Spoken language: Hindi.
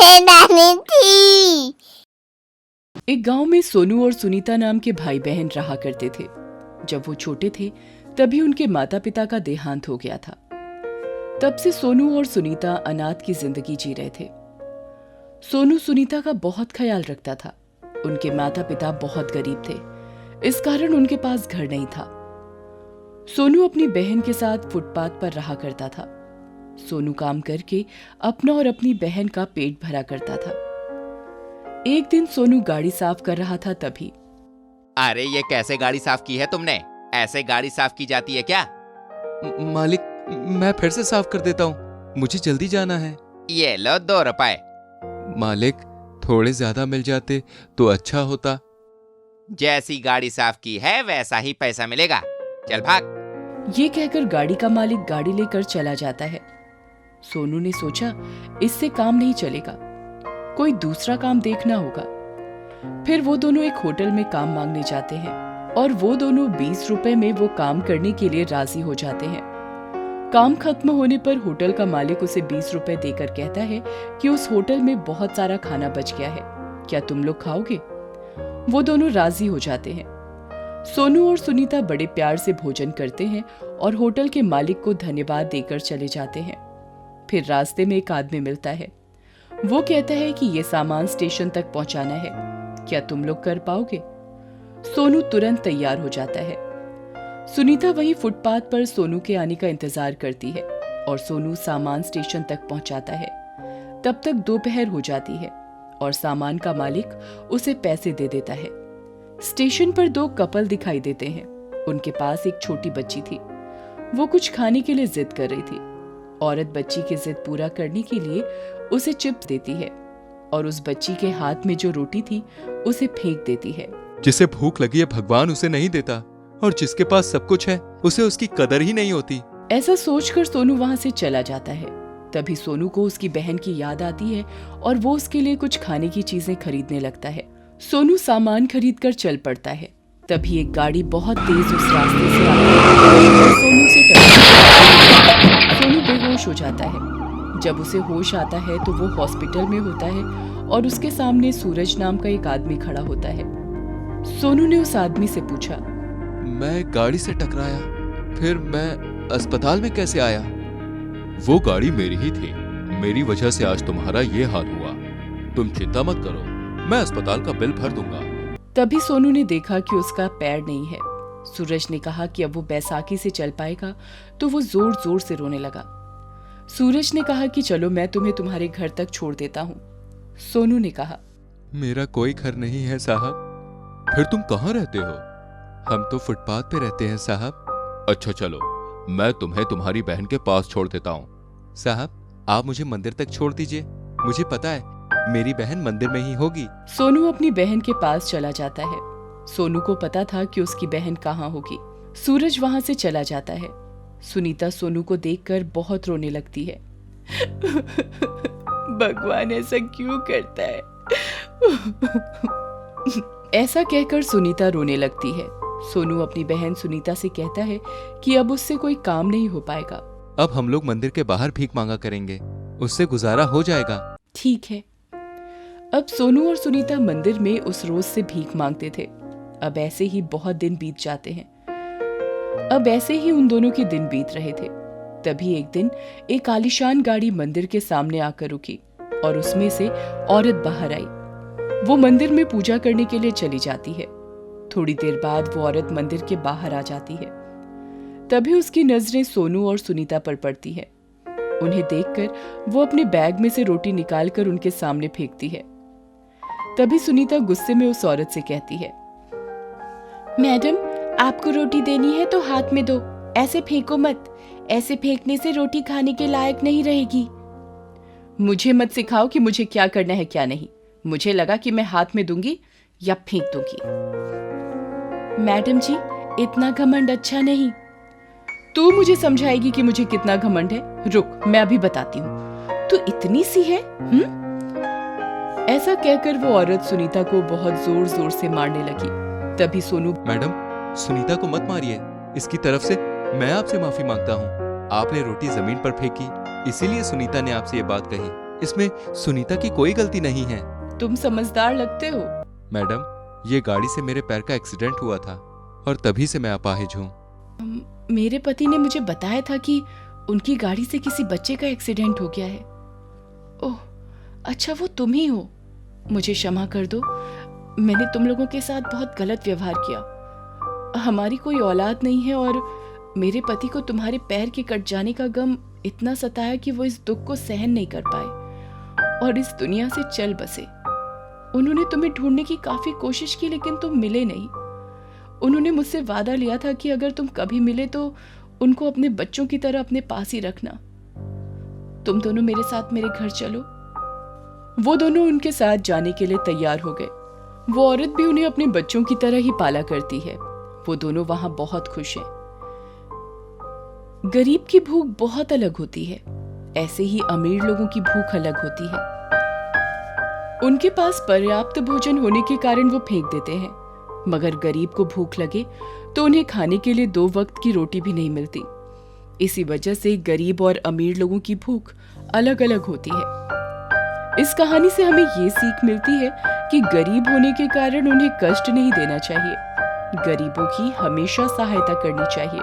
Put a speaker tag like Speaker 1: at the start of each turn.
Speaker 1: मच्छरदानी थी।
Speaker 2: एक गांव में सोनू और सुनीता नाम के भाई बहन रहा करते थे। जब वो छोटे थे तभी उनके माता पिता का देहांत हो गया था। तब से सोनू और सुनीता अनाथ की जिंदगी जी रहे थे। सोनू सुनीता का बहुत ख्याल रखता था। उनके माता पिता बहुत गरीब थे, इस कारण उनके पास घर नहीं था। सोनू अपनी बहन के साथ फुटपाथ पर रहा करता था। सोनू काम करके अपना और अपनी बहन का पेट भरा करता था। एक दिन सोनू गाड़ी साफ कर रहा था तभी
Speaker 3: अरे ये कैसे गाड़ी साफ की है तुमने? ऐसे गाड़ी साफ की जाती है क्या?
Speaker 4: मालिक, मैं फिर से साफ कर देता हूँ, मुझे जल्दी जाना है।
Speaker 3: ये लो 2 रुपए।
Speaker 4: मालिक, थोड़े ज्यादा मिल जाते तो अच्छा होता।
Speaker 3: जैसी गाड़ी साफ की है वैसा ही पैसा मिलेगा, चल भाग।
Speaker 2: ये कहकर गाड़ी का मालिक गाड़ी लेकर चला जाता है। सोनू ने सोचा इससे काम नहीं चलेगा, कोई दूसरा काम देखना होगा। फिर वो दोनों एक होटल में काम मांगने जाते हैं और वो दोनों 20 रुपए में वो काम करने के लिए राजी हो जाते हैं। काम खत्म होने पर होटल का मालिक उसे 20 रुपए देकर कहता है कि उस होटल में बहुत सारा खाना बच गया है, क्या तुम लोग खाओगे? वो दोनों राजी हो जाते हैं। सोनू और सुनीता बड़े प्यार से भोजन करते हैं और होटल के मालिक को धन्यवाद देकर चले जाते हैं। फिर रास्ते में एक आदमी मिलता है। वो कहता है कि ये सामान स्टेशन तक पहुंचाना है, क्या तुम लोग कर पाओगे? सोनू तुरंत तैयार हो जाता है। सुनीता वहीं फुटपाथ पर सोनू के आने का इंतजार करती है और सोनू सामान स्टेशन तक पहुंचाता है। तब तक दोपहर हो जाती है और सामान का मालिक उसे पैसे दे देता है। स्टेशन पर 2 कपल दिखाई देते हैं। उनके पास एक छोटी बच्ची थी। वो कुछ खाने के लिए जिद कर रही थी। औरत बच्ची की जिद पूरा करने के लिए उसे चिप्स देती है और उस बच्ची के हाथ में जो रोटी थी उसे फेंक देती है।
Speaker 4: जिसे भूख लगी है भगवान उसे नहीं देता, और जिसके पास सब कुछ है उसे उसकी कदर ही नहीं होती।
Speaker 2: ऐसा सोचकर सोनू वहां से चला जाता है। तभी सोनू को उसकी बहन की याद आती है और वो उसके लिए कुछ खाने की चीजें खरीदने लगता है। सोनू सामान खरीद कर चल पड़ता है। तभी एक गाड़ी बहुत तेज उस रास्ते से आती है और सोनू से टकराती है। सोनू बेहोश हो जाता है। जब उसे होश आता है तो वो हॉस्पिटल में होता है और उसके सामने सूरज नाम का एक आदमी खड़ा होता है। सोनू ने उस आदमी से पूछा,
Speaker 4: मैं गाड़ी से टकराया, फिर मैं अस्पताल में कैसे आया? वो गाड़ी मेरी ही थी, मेरी वजह से आज तुम्हारा ये हाल हुआ। तुम चिंता मत करो, मैं अस्पताल का बिल भर दूंगा।
Speaker 2: तभी सोनू ने देखा कि उसका पैर नहीं है। सूरज ने कहा कि अब वो बैसाखी से चल पाएगा तो वो जोर जोर से रोने लगा। सूरज ने कहा कि चलो मैं तुम्हें तुम्हारे घर तक छोड़ देता हूँ। सोनू ने कहा,
Speaker 4: मेरा कोई घर नहीं है साहब। फिर तुम कहाँ रहते हो? हम तो फुटपाथ पे रहते हैं साहब। अच्छा चलो, मैं तुम्हें तुम्हारी बहन के पास छोड़ देता हूँ। साहब, आप मुझे मंदिर तक छोड़ दीजिए, मुझे पता है मेरी बहन मंदिर में ही होगी।
Speaker 2: सोनू अपनी बहन के पास चला जाता है। सोनू को पता था कि उसकी बहन कहाँ होगी। सूरज वहां से चला जाता है। सुनीता सोनू को देखकर बहुत रोने लगती है। भगवान ऐसा क्यों करता है? ऐसा कहकर सुनीता रोने लगती है। सोनू अपनी बहन सुनीता से कहता है कि अब उससे कोई काम नहीं हो पाएगा।
Speaker 4: अब हम लोग मंदिर के बाहर भीख मांगा करेंगे, उससे गुजारा हो जाएगा।
Speaker 2: ठीक है। अब सोनू और सुनीता मंदिर में उस रोज से भीख मांगते थे। अब ऐसे ही बहुत दिन बीत जाते हैं। अब ऐसे ही उन दोनों के दिन बीत रहे थे। तभी एक दिन एक आलीशान गाड़ी मंदिर के सामने आकर रुकी और उसमें से औरत बाहर आई। वो मंदिर में पूजा करने के लिए चली जाती है। थोड़ी देर बाद वो औरत मंदिर के बाहर आ जाती है। तभी उसकी नजरें सोनू और सुनीता पर पड़ती है। उन्हें देखकर वो अपने बैग में से रोटी निकालकर उनके सामने फेंकती है। तभी सुनीता गुस्से में उस औरत से कहती है, मैडम, आपको रोटी देनी है तो हाथ में दो, ऐसे फेंको मत। ऐसे फेंकने से रोटी खाने के लायक नहीं रहेगी। मुझे मत सिखाओ कि मुझे क्या करना है क्या नहीं। मुझे लगा कि मैं हाथ में दूंगी या फेंक दूंगी। मैडम जी, इतना घमंड अच्छा नहीं। तू मुझे समझाएगी कि मुझे कितना घमंड है? रुक, मैं अभी बताती हूँ। तू इतनी सी है? ऐसा कहकर वो औरत सुनीता को बहुत जोर जोर से मारने लगी। तभी सोनू,
Speaker 4: मैडम, सुनीता को मत मारिए, इसकी तरफ से मैं आपसे माफी मांगता हूँ। आपने रोटी जमीन पर फेंकी, इसीलिए सुनीता ने आपसे ये बात कही। इसमें सुनीता की कोई गलती नहीं है।
Speaker 2: तुम समझदार लगते हो।
Speaker 4: मैडम, ये गाड़ी से मेरे पैर का एक्सीडेंट हुआ था और तभी से मैं अपाहिज हूँ।
Speaker 2: मेरे पति ने मुझे बताया था कि उनकी गाड़ी से किसी बच्चे का एक्सीडेंट हो गया है। ओह, अच्छा वो तुम ही हो। मुझे क्षमा कर दो, मैंने तुम लोगों के साथ बहुत गलत व्यवहार किया। हमारी कोई औलाद नहीं है और मेरे पति को तुम्हारे पैर के कट जाने का गम इतना सताया कि वो इस दुख को सहन नहीं कर पाए और इस दुनिया से चल बसे। उन्होंने तुम्हें ढूंढने की काफी कोशिश की लेकिन तुम मिले नहीं। उन्होंने मुझसे वादा लिया था कि अगर तुम कभी मिले तो उनको अपने बच्चों की तरह अपने पास ही रखना। तुम दोनों मेरे साथ मेरे घर चलो। वो दोनों उनके साथ जाने के लिए तैयार हो गए। वो औरत भी उन्हें अपने बच्चों की तरह ही पाला करती है। वो दोनों वहां बहुत खुश हैं। गरीब की भूख बहुत अलग होती है, ऐसे ही अमीर लोगों की भूख अलग होती है। उनके पास पर्याप्त भोजन होने के कारण वो फेंक देते हैं, मगर गरीब को भूख लगे तो उन्हें खाने के लिए 2 वक्त की रोटी भी नहीं मिलती। इसी वजह से गरीब और अमीर लोगों की भूख अलग अलग होती है। इस कहानी से हमें ये सीख मिलती है कि गरीब होने के कारण उन्हें कष्ट नहीं देना चाहिए। गरीबों की हमेशा सहायता करनी चाहिए।